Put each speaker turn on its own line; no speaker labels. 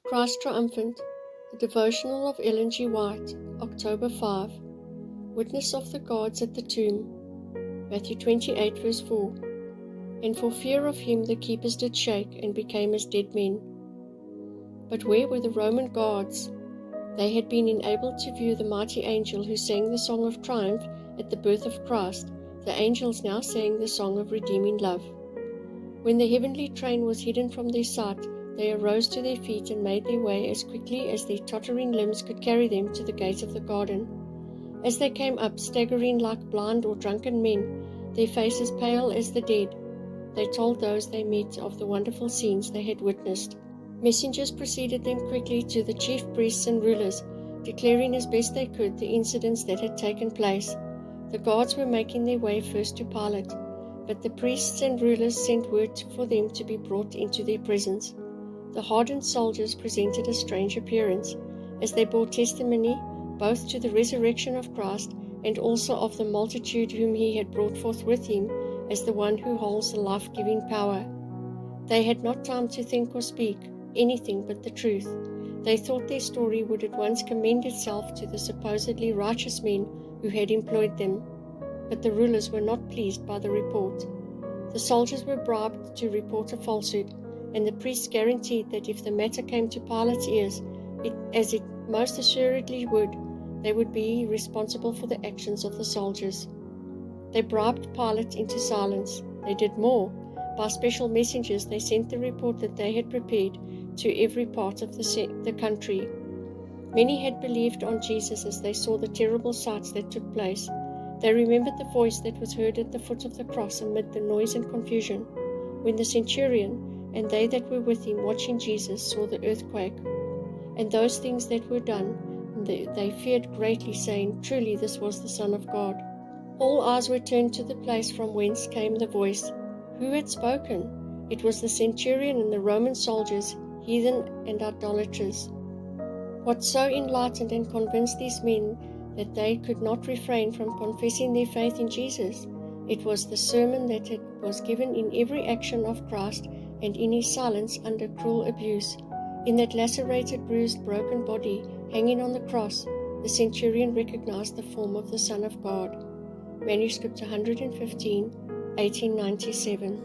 Christ Triumphant, the devotional of Ellen G. White, October 5. Witness of the guards at the tomb. Matthew 28 verse 4. And for fear of him the keepers did shake, and became as dead men. But where were the Roman guards? They had been enabled to view the mighty angel who sang the song of triumph at the birth of Christ. The angels now sang the song of redeeming love. When the heavenly train was hidden from their sight, they arose to their feet and made their way as quickly as their tottering limbs could carry them to the gate of the garden. As they came up, staggering like blind or drunken men, their faces pale as the dead, they told those they met of the wonderful scenes they had witnessed. Messengers preceded them quickly to the chief priests and rulers, declaring as best they could the incidents that had taken place. The guards were making their way first to Pilate, but the priests and rulers sent word for them to be brought into their presence. The hardened soldiers presented a strange appearance, as they bore testimony both to the resurrection of Christ and also of the multitude whom he had brought forth with him as the one who holds the life-giving power. They had not time to think or speak anything but the truth. They thought their story would at once commend itself to the supposedly righteous men who had employed them. But the rulers were not pleased by the report. The soldiers were bribed to report a falsehood, and the priests guaranteed that if the matter came to Pilate's ears, as it most assuredly would, they would be responsible for the actions of the soldiers. They bribed Pilate into silence. They did more. By special messengers, they sent the report that they had prepared to every part of the country. Many had believed on Jesus as they saw the terrible sights that took place. They remembered the voice that was heard at the foot of the cross amid the noise and confusion, when the centurion and they that were with him watching Jesus saw the earthquake, and those things that were done. They feared greatly, saying, "Truly this was the Son of God." All eyes were turned to the place from whence came the voice. Who had spoken? It was the centurion and the Roman soldiers, heathen and idolaters. What so enlightened and convinced these men that they could not refrain from confessing their faith in Jesus? It was the sermon that was given in every action of Christ and in his silence under cruel abuse. In that lacerated, bruised, broken body hanging on the cross, the centurion recognized the form of the Son of God. Manuscript 115, 1897.